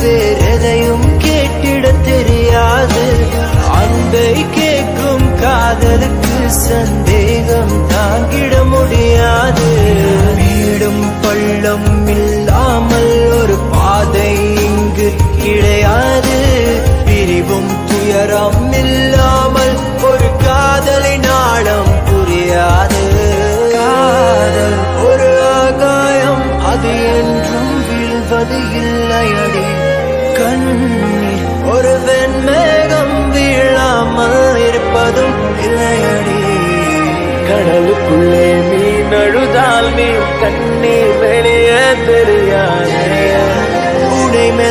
வேறெதையும் கேட்டிட தெரியாது. அன்பை கேட்கும் காதலுக்கு சந்தேகம் தாங்கிட முடியாது. வீடும் பள்ளம் இல்லாமல் ஒரு பாதை இங்கு கிடையாது. பிரிவும் துயரம் இல்லாமல் ஒரு காதலின் ஆழம் புரியாது. காதல் ஒரு ஆகாயம், அது என்றும் வீழ்வது இல்லையடி. கண்ணீர் ஒரு வெண்மேகம், வீழாமல் இருப்பதும் இல்லையடி. கடலுக்குள்ளே மீன் அழுதால் மீன் கண்ணீர் வெளியே தெரியாது. உடைமை